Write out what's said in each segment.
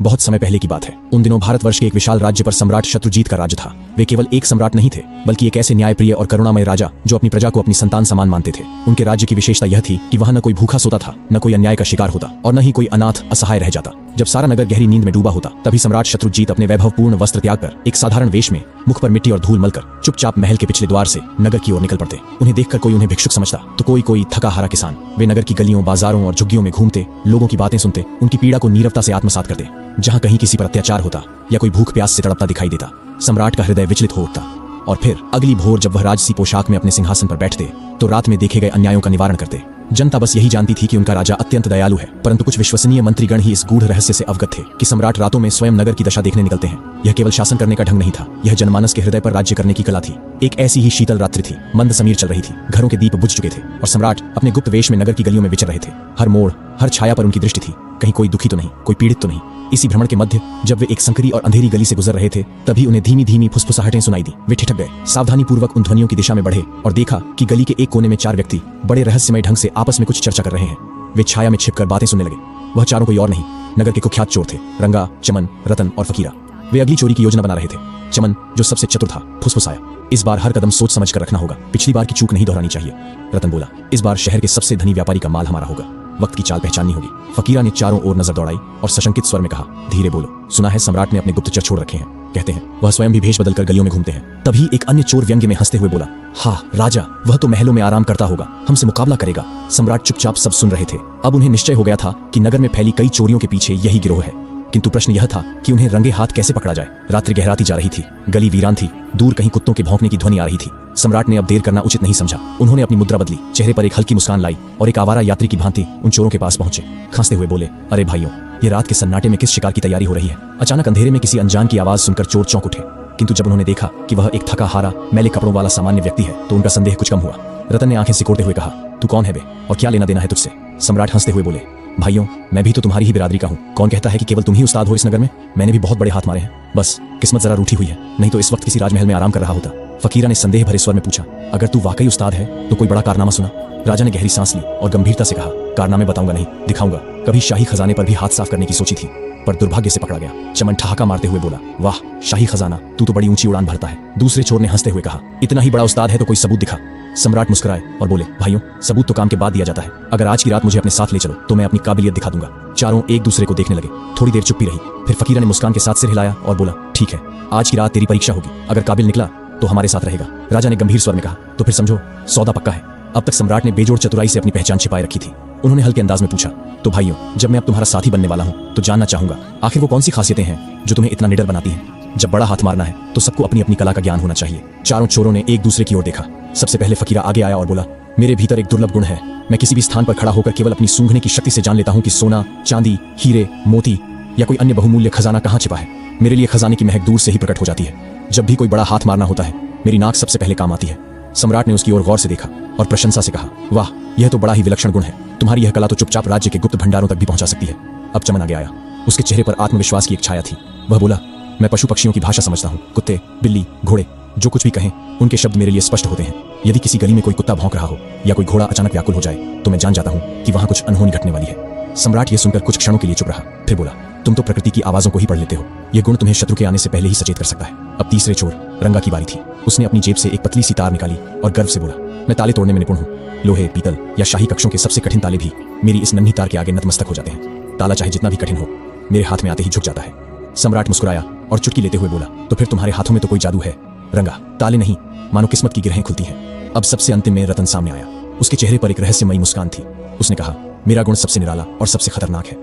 बहुत समय पहले की बात है। उन दिनों भारतवर्ष के एक विशाल राज्य पर सम्राट शत्रुजीत का राज्य था। वे केवल एक सम्राट नहीं थे, बल्कि एक ऐसे न्यायप्रिय और करुणामय राजा जो अपनी प्रजा को अपनी संतान समान मानते थे। उनके राज्य की विशेषता यह थी कि वहां न कोई भूखा सोता था, न कोई अन्याय का शिकार होता और न ही कोई अनाथ असहाय रह जाता। जब सारा नगर गहरी नींद में डूबा होता, तभी सम्राट शत्रुजीत अपने वैभवपूर्ण वस्त्र त्याग कर एक साधारण वेश में, मुख पर मिट्टी और धूल मलकर, चुपचाप महल के पिछले द्वार से नगर की ओर निकल पड़ते। उन्हें देखकर कोई उन्हें भिक्षुक समझता, तो कोई थका हारा किसान। वे नगर की गलियों, बाजारों और झुग्गियों में घूमते, लोगों की बातें सुनते, उनकी पीड़ा को नीरवता से आत्मसात करते। जहां कहीं किसी पर अत्याचार होता या कोई भूख प्यास से तड़पता दिखाई देता, सम्राट का हृदय विचलित हो उठता। और फिर अगली भोर जब वह राजसी पोशाक में अपने सिंहासन पर बैठते, तो रात में देखे गए अन्यायों का निवारण करते। जनता बस यही जानती थी कि उनका राजा अत्यंत दयालु है, परंतु कुछ विश्वसनीय मंत्रीगण ही इस गूढ़ रहस्य से अवगत थे कि सम्राट रातों में स्वयं नगर की दशा देखने निकलते हैं। यह केवल शासन करने का ढंग नहीं था, यह जनमानस के हृदय पर राज्य करने की कला थी। एक ऐसी ही शीतल रात्रि थी, मंद समीर चल रही थी, घरों के दीप बुझ चुके थे और सम्राट अपने गुप्त वेश में नगर की गलियों में विचर रहे थे। हर मोड़, हर छाया पर उनकी दृष्टि थी, कहीं कोई दुखी तो नहीं, कोई पीड़ित तो नहीं। इसी भ्रमण के मध्य जब वे एक संकरी और अंधेरी गली से गुजर रहे थे, तभी उन्हें धीमी धीमी फुसफुसाहटें सुनाई दी। वे ठिठक गए, सावधानी पूर्वक उन ध्वनियों की दिशा में बढ़े और देखा कि गली के एक कोने में 4 व्यक्ति बड़े रहस्यमय ढंग से आपस में कुछ चर्चा कर रहे हैं। वे छाया में छिपकर बातें सुनने लगे। वह चारों कोई और नहीं, नगर के कुख्यात चोर थे, रंगा, चमन, रतन और फकीरा। वे अगली चोरी की योजना बना रहे थे। चमन, जो सबसे चतुर था, फुसफुसाया, इस बार हर कदम सोच समझ कर रखना होगा, पिछली बार की चूक नहीं दोहरानी चाहिए। रतन बोला, इस बार शहर के सबसे धनी व्यापारी का माल हमारा होगा, वक्त की चाल पहचाननी होगी। फकीरा ने चारों ओर नजर दौड़ाई और सशंकित स्वर में कहा, धीरे बोलो, सुना है सम्राट ने अपने गुप्तचर छोड़ रखे हैं। कहते हैं वह स्वयं भी भेष बदलकर गलियों में घूमते हैं। तभी एक अन्य चोर व्यंग्य में हंसते हुए बोला, हाँ राजा, वह तो महलों में आराम करता होगा, हमसे मुकाबला करेगा। सम्राट चुपचाप सब सुन रहे थे। अब उन्हें निश्चय हो गया था कि नगर में फैली कई चोरियों के पीछे यही गिरोह है, किंतु प्रश्न यह था कि उन्हें रंगे हाथ कैसे पकड़ा जाए। रात्रि गहराती जा रही थी, गली वीरान थी, दूर कहीं कुत्तों के भौंकने की ध्वनि आ रही थी। सम्राट ने अब देर करना उचित नहीं समझा। उन्होंने अपनी मुद्रा बदली, चेहरे पर एक हल्की मुस्कान लाई और एक आवारा यात्री की भांति उन चोरों के पास पहुंचे। खांसते हुए बोले, अरे भाइयों, ये रात के सन्नाटे में किस शिकार की तैयारी हो रही है? अचानक अंधेरे में किसी अनजान की आवाज सुनकर चोर चौंक उठे, किंतु जब उन्होंने देखा कि वह एक थका हारा, मैले कपड़ों वाला सामान्य व्यक्ति है, तो उनका संदेह कुछ कम हुआ। रतन ने आंखें सिकोड़ते हुए कहा, तू कौन है बे, और क्या लेना देना है तुझसे? सम्राट हंसते हुए बोले, भाइयों, मैं भी तो तुम्हारी ही बिरादरी का हूँ। कौन कहता है कि केवल तुम ही उस्ताद हो इस नगर में? मैंने भी बहुत बड़े हाथ मारे हैं, बस किस्मत जरा रूठी हुई है, नहीं तो इस वक्त किसी राजमहल में आराम कर रहा होता। फकीरा ने संदेह भरे स्वर में पूछा, अगर तू वाकई उस्ताद है तो कोई बड़ा कारनामा सुना। राजा ने गहरी सांस ली और गंभीरता से कहा, कारनामे बताऊंगा नहीं, दिखाऊंगा। कभी शाही खजाने पर भी हाथ साफ करने की सोची थी, पर दुर्भाग्य से पकड़ा गया। चमन ठहाका मारते हुए बोला, वाह, शाही खजाना, तू तो बड़ी ऊंची उड़ान भरता है। दूसरे चोर ने हंसते हुए कहा, इतना ही बड़ा उस्ताद है तो कोई सबूत दिखा। सम्राट मुस्कुराए और बोले, भाइयों, सबूत तो काम के बाद दिया जाता है। अगर आज की रात मुझे अपने साथ ले चलो तो मैं अपनी काबिलियत दिखा दूंगा। चारों एक दूसरे को देखने लगे। थोड़ी देर चुप्पी रही, फिर फकीरा ने मुस्कान के साथ सिर हिलाया और बोला, ठीक है, आज की रात तेरी परीक्षा होगी, अगर काबिल निकला तो हमारे साथ रहेगा। राजा ने गंभीर स्वर में कहा, तो फिर समझो सौदा पक्का है। अब तक सम्राट ने बेजोड़ चतुराई से अपनी पहचान छिपाए रखी थी। उन्होंने हल्के अंदाज में पूछा, तो भाइयों, जब मैं अब तुम्हारा साथी बनने वाला हूं तो जानना चाहूंगा, आखिर वो कौन सी खासियतें हैं जो तुम्हें इतना निडर बनाती हैं? जब बड़ा हाथ मारना है तो सबको अपनी अपनी कला का ज्ञान होना चाहिए। चारों चोरों ने एक दूसरे की ओर देखा। सबसे पहले फकीरा आगे आया और बोला, मेरे भीतर एक दुर्लभ गुण है। मैं किसी भी स्थान पर खड़ा होकर केवल अपनी सूंघने की शक्ति से जान लेता हूं कि सोना, चांदी, हीरे, मोती या कोई अन्य बहुमूल्य खजाना कहां छिपा है। मेरे लिए खजाने की महक दूर से ही प्रकट हो जाती है। जब भी कोई बड़ा हाथ मारना होता है, मेरी नाक सबसे पहले काम आती है। सम्राट ने उसकी ओर गौर से देखा और प्रशंसा से कहा, वाह, यह तो बड़ा ही विलक्षण गुण है। तुम्हारी यह कला तो चुपचाप राज्य के गुप्त भंडारों तक भी पहुंचा सकती है। अब चमन आगे आया। उसके चेहरे पर आत्मविश्वास की एक छाया थी। वह बोला, मैं पशु पक्षियों की भाषा समझता हूँ। कुत्ते, बिल्ली, घोड़े जो कुछ भी कहें, उनके शब्द मेरे लिए स्पष्ट होते हैं। यदि किसी गली में कोई कुत्ता भौंक रहा हो या कोई घोड़ा अचानक व्याकुल हो जाए, तो मैं जान जाता हूँ कि वहां कुछ अनहोनी घटने वाली है। सम्राट यह सुनकर कुछ क्षणों के लिए चुप रहा, फिर बोला, तुम तो प्रकृति की आवाजों को ही पढ़ लेते हो। यह गुण तुम्हें शत्रु के आने से पहले ही सचेत कर सकता है। अब तीसरे चोर रंगा की बारी थी। उसने अपनी जेब से एक पतली सी तार निकाली और गर्व से बोला, मैं ताले तोड़ने में निपुण हूँ। लोहे, पीतल या शाही कक्षों के सबसे कठिन ताले भी मेरी इस नन्ही तार के आगे नतमस्तक हो जाते हैं। ताला चाहे जितना भी कठिन हो, मेरे हाथ में आते ही झुक जाता है। सम्राट मुस्कुराया और चुटकी लेते हुए बोला, तो फिर तुम्हारे हाथों में तो कोई जादू है। रंगा, ताले नहीं, मानो किस्मत की गिरहें खुलती हैं। अब सबसे अंतिम में रतन सामने आया। उसके चेहरे पर एक रहस्यमयी मुस्कान थी। उसने कहा, मेरा गुण सबसे निराला और सबसे खतरनाक है।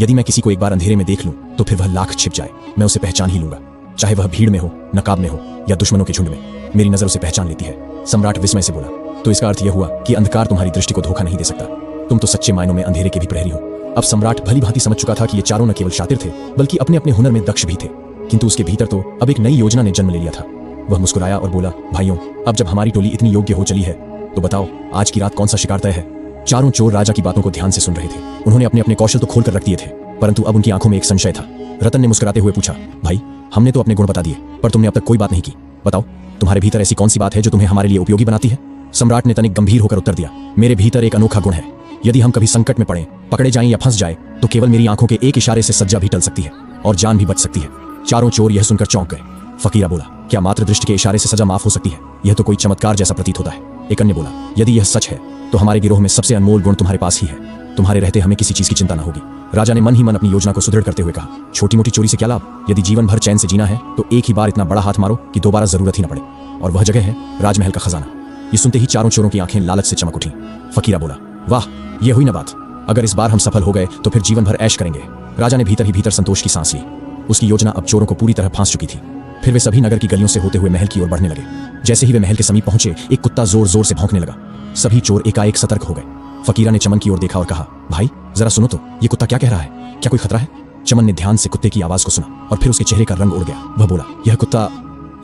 यदि मैं किसी को एक बार अंधेरे में देख लूं तो फिर वह लाख छिप जाए, मैं उसे पहचान ही लूंगा, चाहे वह भीड़ में हो, नकाब में हो या दुश्मनों के झुंड में। मेरी नजर उसे पहचान लेती है। सम्राट विस्मय से बोला, तो इसका अर्थ यह हुआ कि अंधकार तुम्हारी दृष्टि को धोखा नहीं दे सकता। तुम तो सच्चे मायनों में अंधेरे के भी प्रहरी हो। अब सम्राट भली भांति समझ चुका था कि ये चारों न केवल शातिर थे, बल्कि अपने अपने हुनर में दक्ष भी थे। किंतु उसके भीतर तो अब एक नई योजना ने जन्म ले लिया था। वह मुस्कुराया और बोला, भाइयों, अब जब हमारी टोली इतनी योग्य हो चली है तो बताओ, आज की रात कौन सा शिकार तय है? चारों चोर राजा की बातों को ध्यान से सुन रहे थे। उन्होंने अपने अपने कौशल तो खोलकर रख दिए थे, परंतु अब उनकी आंखों में एक संशय था। रतन ने मुस्कुराते हुए पूछा, भाई, हमने तो अपने गुण बता दिए, पर तुमने अब तक कोई बात नहीं की। बताओ, तुम्हारे भीतर ऐसी कौन सी बात है जो तुम्हें हमारे लिए उपयोगी बनाती है? सम्राट ने तनिक गंभीर होकर उत्तर दिया, मेरे भीतर एक अनोखा गुण है। यदि हम कभी संकट में पड़े, पकड़े जाएं या फंस जाए, तो केवल मेरी आंखों के एक इशारे से सज्जा भी टल सकती है और जान भी बच सकती है। चारों चोर यह सुनकर चौंक गए। फकीरा बोला, क्या मात्र दृष्टि के इशारे से सजा माफ हो सकती है? यह तो कोई चमत्कार जैसा प्रतीत होता है। एक अन्य बोला, यदि यह सच है तो हमारे गिरोह में सबसे अनमोल गुण तुम्हारे पास ही है। तुम्हारे रहते हमें किसी चीज की चिंता न होगी। राजा ने मन ही मन अपनी योजना को सुदृढ़ करते हुए कहा, छोटी मोटी चोरी से क्या लाभ? यदि जीवन भर चैन से जीना है तो एक ही बार इतना बड़ा हाथ मारो कि दोबारा जरूरत ही न पड़े। और वह जगह है राजमहल का खजाना। ये सुनते ही चारों चोरों की आंखें लालच से चमक उठी। फकीरा बोला, वाह, यह हुई ना बात। अगर इस बार हम सफल हो गए तो फिर जीवन भर ऐश करेंगे। राजा ने भीतर ही भीतर संतोष की सांस ली। उसकी योजना अब चोरों को पूरी तरह फांस चुकी थी। फिर वे सभी नगर की गलियों से होते हुए महल की ओर बढ़ने लगे। जैसे ही वे महल के समीप पहुंचे, एक कुत्ता जोर जोर से भौंकने लगा। सभी चोर एकाएक सतर्क हो गए। फकीरा ने चमन की ओर देखा और कहा, भाई जरा सुनो तो, ये कुत्ता क्या कह रहा है? क्या कोई खतरा है? चमन ने ध्यान से कुत्ते की आवाज को सुना और फिर उसके चेहरे का रंग उड़ गया। वह बोला, यह कुत्ता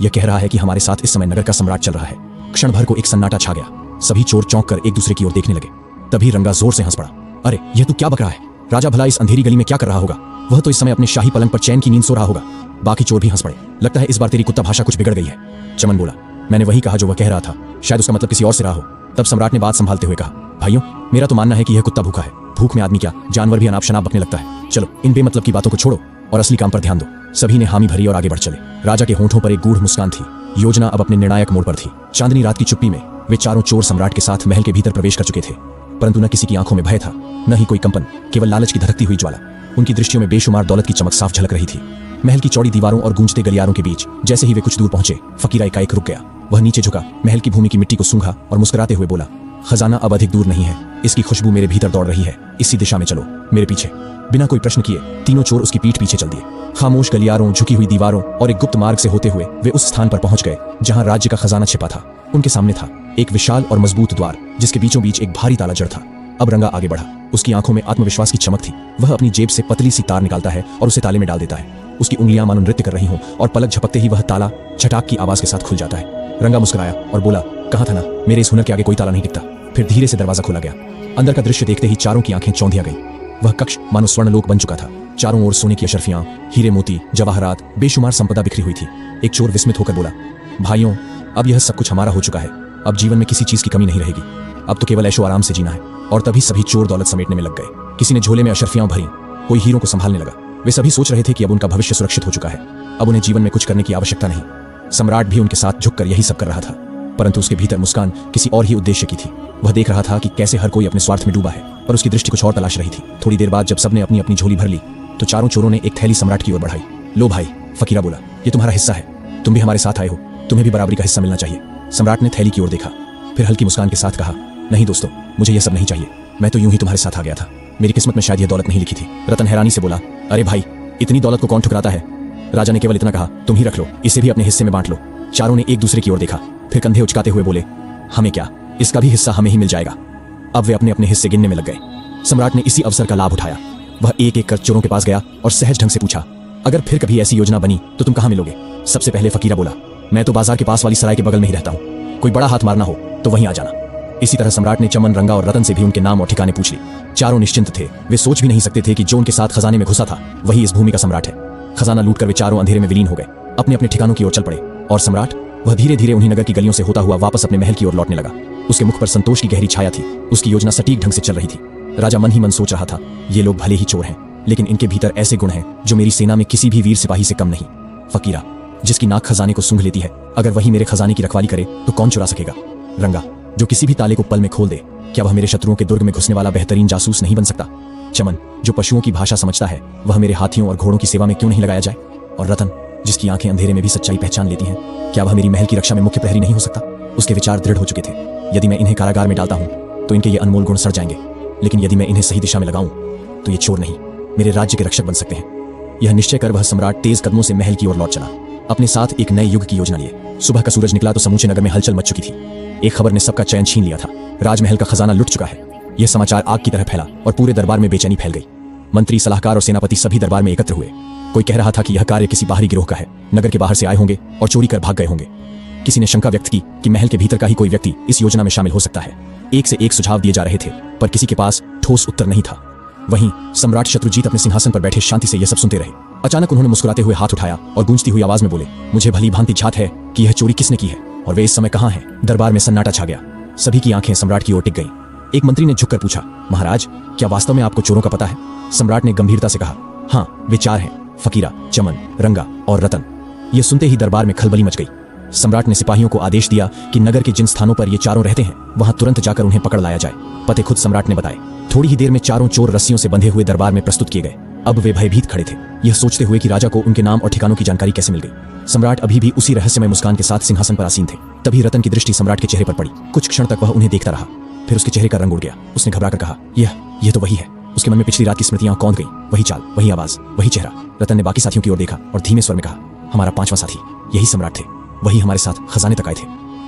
यह कह रहा है कि हमारे साथ इस समय नगर का सम्राट चल रहा है। क्षण भर को एक सन्नाटा छा गया। सभी चोर चौंक कर एक दूसरे की ओर देखने लगे। तभी रंगा जोर से हंस पड़ा। अरे यह तू क्या बक रहा है? राजा भला इस अंधेरी गली में क्या कर रहा होगा? वह तो इस समय अपने शाही पलंग पर चैन की नींद सो रहा होगा। बाकी चोर भी हंस पड़े। लगता है इस बार तेरी कुत्ता भाषा कुछ बिगड़ गई है। चमन बोला, मैंने वही कहा जो वह कह रहा था, शायद उसका मतलब किसी और से रहा हो। तब सम्राट ने बात संभालते हुए कहा, भाइयों, मेरा तो मानना है कि यह कुत्ता भूखा है। भूख में आदमी क्या, जानवर भी अनाप शनाप बकने लगता है। चलो इन बेमतलब की बातों को छोड़ो और असली काम पर ध्यान दो। सभी ने हामी भरी और आगे बढ़ चले। राजा के होंठों पर एक गूढ़ मुस्कान थी। योजना अब अपने निर्णायक मोड़ पर थी। चांदनी रात की चुप्पी में वे चारों चोर सम्राट के साथ महल के भीतर प्रवेश कर चुके थे, परंतु न किसी की आंखों में भय था, न ही कोई कंपन, केवल लालच की धधकती हुई ज्वाला। उनकी दृष्टियों में बेशुमार दौलत की चमक साफ झलक रही थी। महल की चौड़ी दीवारों और गूंजते गलियारों के बीच जैसे ही वे कुछ दूर पहुंचे, फकीरा एकाएक रुक गया। वह नीचे झुका, महल की भूमि की मिट्टी को सूंघा और मुस्कुराते हुए बोला, खजाना अब अधिक दूर नहीं है। इसकी खुशबू मेरे भीतर दौड़ रही है। इसी दिशा में चलो, मेरे पीछे। बिना कोई प्रश्न किए तीनों चोर उसकी पीठ पीछे चल दिए। खामोश गलियारों, झुकी हुई दीवारों और एक गुप्त मार्ग से होते हुए वे उस स्थान पर पहुंच गए जहां राज्य का खजाना छिपा था। उनके सामने था एक विशाल और मजबूत द्वार, जिसके बीचों बीच एक भारी ताला जड़ था। अब रंगा आगे बढ़ा। उसकी आंखों में आत्मविश्वास की चमक थी। वह अपनी जेब से पतली सी तार निकालता है और उसे ताले में डाल देता है। उसकी उंगलियां मानो नृत्य कर रही हों और पलक झपकते ही वह ताला छटाक की आवाज के साथ खुल जाता है। रंगा मुस्कुराया और बोला, कहा था ना, मेरे इस हुनर के आगे कोई ताला नहीं टिकता। फिर धीरे से दरवाजा खोला गया। अंदर का दृश्य देखते ही चारों की आंखें चौंधिया गईं। वह कक्ष मानो स्वर्णलोक बन चुका था। चारों ओर सोने की अशर्फियां, हीरे मोती, जवाहरात, बेशुमार संपदा बिखरी हुई थी। एक चोर विस्मित होकर बोला, भाइयों, अब यह सब कुछ हमारा हो चुका है। अब जीवन में किसी चीज की कमी नहीं रहेगी। अब तो केवल ऐशो आराम से जीना है। और तभी सभी चोर दौलत समेटने में लग गए। किसी ने झोले में अशर्फियां भरी, कोई हीरों को संभालने लगा। वे सभी सोच रहे थे कि अब उनका भविष्य सुरक्षित हो चुका है। अब उन्हें जीवन में कुछ करने की आवश्यकता नहीं। सम्राट भी उनके साथ झुककर यही सब कर रहा था, परंतु उसके भीतर मुस्कान किसी और ही उद्देश्य की थी। वह देख रहा था कि कैसे हर कोई अपने स्वार्थ में डूबा है, पर उसकी दृष्टि कुछ और तलाश रही थी। थोड़ी देर बाद जब सबने अपनी अपनी झोली भर ली तो चारों चोरों ने एक थैली सम्राट की ओर बढ़ाई। लो भाई, फकीरा बोला, ये तुम्हारा हिस्सा है। तुम भी हमारे साथ आए हो, तुम्हें भी बराबरी का हिस्सा मिलना चाहिए। सम्राट ने थैली की ओर देखा, फिर हल्की मुस्कान के साथ कहा, नहीं दोस्तों, मुझे यह सब नहीं चाहिए। मैं तो यूं ही तुम्हारे साथ आ गया था। मेरी किस्मत में शायद यह दौलत नहीं लिखी थी। रतन हैरानी से बोला, अरे भाई, इतनी दौलत को कौन ठुकराता है? राजा ने केवल इतना कहा, तुम ही रख लो, इसे भी अपने हिस्से में बांट लो। चारों ने एक दूसरे की ओर देखा, फिर कंधे उचकाते हुए बोले, हमें क्या, इसका भी हिस्सा हमें ही मिल जाएगा। अब वे अपने अपने हिस्से गिनने में लग गए। सम्राट ने इसी अवसर का लाभ उठाया। वह एक एक कर चोरों के पास गया और सहज ढंग से पूछा, अगर फिर कभी ऐसी योजना बनी तो तुम कहां मिलोगे? सबसे पहले फकीरा बोला, मैं तो बाजार के पास वाली सराय के बगल में ही रहता हूं। कोई बड़ा हाथ मारना हो तो वहीं आ जाना। इसी तरह सम्राट ने चमन, रंगा और रतन से भी उनके नाम और ठिकाने पूछ ली। चारों निश्चिंत थे। वे सोच भी नहीं सकते थे कि जो उनके साथ खजाने में घुसा था वही इस भूमि का सम्राट है। खजाना लूटकर वे चारों अंधेरे में विलीन हो गए, अपने अपने ठिकानों की ओर चल पड़े। और सम्राट, वह धीरे धीरे उन्हीं नगर की गलियों से होता हुआ वापस अपने महल की ओर लौटने लगा। उसके मुख पर संतोष की गहरी छाया थी। उसकी योजना सटीक ढंग से चल रही थी। राजा मन ही मन सोच रहा था, ये लोग भले ही चोर हैं, लेकिन इनके भीतर ऐसे गुण हैं जो मेरी सेना में किसी भी वीर सिपाही से कम नहीं। फकीरा, जिसकी नाक खजाने को सूंघ लेती है, अगर वही मेरे खजाने की रखवाली करे तो कौन चुरा सकेगा? रंगा, जो किसी भी ताले को पल में खोल दे, क्या वह मेरे शत्रुओं के दुर्ग में घुसने वाला बेहतरीन जासूस नहीं बन सकता? चमन, जो पशुओं की भाषा समझता है, वह मेरे हाथियों और घोड़ों की सेवा में क्यों नहीं लगाया जाए? और रतन, जिसकी आंखें अंधेरे में भी सच्चाई पहचान लेती हैं, क्या वह मेरी महल की रक्षा में मुख्य प्रहरी नहीं हो सकता? उसके विचार दृढ़ हो चुके थे। यदि मैं इन्हें कारागार में डालता हूं तो इनके ये अनमोल गुण सड़ जाएंगे, लेकिन यदि मैं इन्हें सही दिशा में लगाऊं तो ये चोर नहीं, मेरे राज्य के रक्षक बन सकते हैं। यह निश्चय कर वह सम्राट तेज कदमों से महल की ओर लौट चला, अपने साथ एक नए युग की योजना लिए। सुबह का सूरज निकला तो समूचे नगर में हलचल मच चुकी थी। एक खबर ने सबका चैन छीन लिया था। राजमहल का खजाना लुट चुका है। यह समाचार आग की तरह फैला और पूरे दरबार में बेचैनी फैल गई। मंत्री, सलाहकार और सेनापति सभी दरबार में एकत्र हुए। कोई कह रहा था कि यह कार्य किसी बाहरी गिरोह का है, नगर के बाहर से आए होंगे और चोरी कर भाग गए होंगे। किसी ने शंका व्यक्त की कि महल के भीतर का ही कोई व्यक्ति इस योजना में शामिल हो सकता है। एक से एक सुझाव दिए जा रहे थे, पर किसी के पास ठोस उत्तर नहीं था। वहीं सम्राट शत्रुजीत अपने सिंहासन पर बैठे शांति से यह सब सुनते रहे। अचानक उन्होंने मुस्कुराते हुए हाथ उठाया और गूंजती हुई आवाज में बोले, मुझे भली भांति झात है कि यह चोरी किसने की है और वे इस समय कहां हैं। दरबार में सन्नाटा छा गया। सभी की आंखें सम्राट की ओर टिक गईं। एक मंत्री ने झुककर पूछा, महाराज, क्या वास्तव में आपको चोरों का पता है? सम्राट ने गंभीरता से कहा, हाँ, वे चार हैं, फकीरा, चमन, रंगा और रतन। यह सुनते ही दरबार में खलबली मच गई। सम्राट ने सिपाहियों को आदेश दिया कि नगर के जिन स्थानों पर ये चारों रहते हैं वहां तुरंत जाकर उन्हें पकड़ लाया जाए। पते खुद सम्राट ने बताए। थोड़ी ही देर में चारों चोर रस्सियों से बंधे हुए दरबार में प्रस्तुत किए गए। अब वे भयभीत खड़े थे, यह सोचते हुए कि राजा को उनके नाम और ठिकानों की जानकारी कैसे मिल गई। सम्राट अभी भी उसी रहस्यमय मुस्कान के साथ सिंहासन पर आसीन थे। तभी रतन की दृष्टि सम्राट के चेहरे पर पड़ी। कुछ क्षण तक वह उन्हें देखता रहा, फिर उसके चेहरे का रंग उड़ गया। उसने घबराकर कहा, यह तो वही है। उसके मन में पिछली रात की स्मृतियां कौंध गई। वही चाल, वही आवाज, वही चेहरा। रतन ने बाकी साथियों की ओर देखा और धीमे स्वर में कहा, हमारा पांचवा साथी, यही सम्राट थे, वही हमारे साथ खजाने तक आए थे।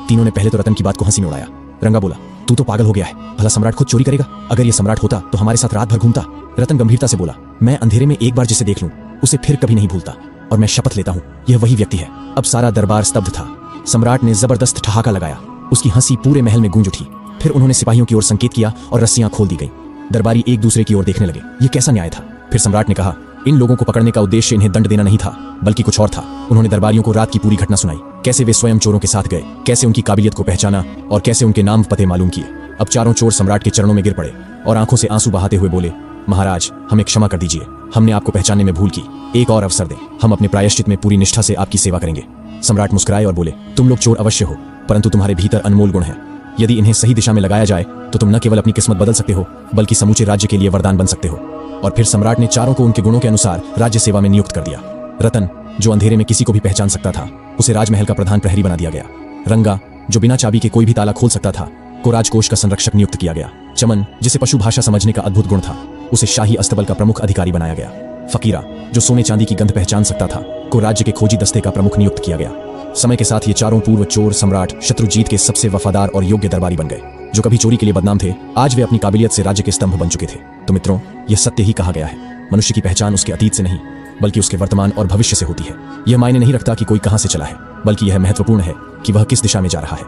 तीनों ने पहले तो रतन की बात को हंसी में उड़ाया। रंगा बोला, तू तो पागल हो गया है, भला सम्राट खुद चोरी करेगा? अगर यह सम्राट होता तो हमारे साथ रात भर घूमता। रतन गंभीरता से बोला, मैं अंधेरे में एक बार जिसे देख लूं उसे फिर कभी नहीं भूलता, और मैं शपथ लेता हूं यह वही व्यक्ति है। अब सारा दरबार स्तब्ध था। सम्राट ने जबरदस्त ठहाका लगाया। उसकी हंसी पूरे महल में गूंज उठी। फिर उन्होंने सिपाहियों की ओर संकेत किया और रस्सियां खोल दी गईं। दरबारी एक दूसरे की ओर देखने लगे। यह कैसा न्याय था? फिर सम्राट ने कहा, इन लोगों को पकड़ने का उद्देश्य इन्हें दंड देना नहीं था, बल्कि कुछ और था। उन्होंने दरबारियों को रात की पूरी घटना सुनाई, कैसे वे स्वयं चोरों के साथ गए, कैसे उनकी काबिलियत को पहचाना और कैसे उनके नाम पते मालूम किए। अब चारों चोर सम्राट के चरणों में गिर पड़े और आंखों से आंसू बहाते हुए बोले, महाराज, हमें क्षमा कर दीजिए, हमने आपको पहचानने में भूल की। एक और अवसर दें, हम अपने प्रायश्चित में पूरी निष्ठा से आपकी सेवा करेंगे। सम्राट मुस्कुराए और बोले, तुम लोग चोर अवश्य हो, परंतु तुम्हारे भीतर अनमोल गुण है। यदि इन्हें सही दिशा में लगाया जाए तो तुम न केवल अपनी किस्मत बदल सकते हो, बल्कि समूचे राज्य के लिए वरदान बन सकते हो। और फिर सम्राट ने चारों को उनके गुणों के अनुसार राज्य सेवा में नियुक्त कर दिया। रतन, जो अंधेरे में किसी को भी पहचान सकता था, उसे राजमहल का प्रधान प्रहरी बना दिया गया। रंगा, जो बिना चाबी के कोई भी ताला खोल सकता था, को राजकोष का संरक्षक नियुक्त किया गया। चमन, जिसे पशु भाषा समझने का अद्भुत गुण था, उसे शाही अस्तबल का प्रमुख अधिकारी बनाया गया। फकीरा, जो सोने चांदी की गंध पहचान सकता था, को राज्य के खोजी दस्ते का प्रमुख नियुक्त किया गया। समय के साथ ये चारों पूर्व चोर सम्राट शत्रुजीत के सबसे वफादार और योग्य दरबारी बन गए। जो कभी चोरी के लिए बदनाम थे, आज वे अपनी काबिलियत से राज्य के स्तंभ बन चुके थे। तो मित्रों, यह सत्य ही कहा गया है, मनुष्य की पहचान उसके अतीत से नहीं, बल्कि उसके वर्तमान और भविष्य से होती है। यह मायने नहीं रखता कि कोई कहां से चला है, बल्कि यह महत्वपूर्ण है कि वह किस दिशा में जा रहा है।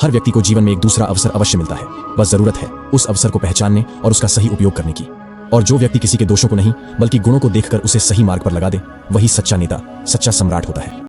हर व्यक्ति को जीवन में एक दूसरा अवसर अवश्य मिलता है, बस जरूरत है उस अवसर को पहचानने और उसका सही उपयोग करने की। और जो व्यक्ति किसी के दोषों को नहीं, बल्कि गुणों को देखकर उसे सही मार्ग पर लगा दे, वही सच्चा नेता, सच्चा सम्राट होता है।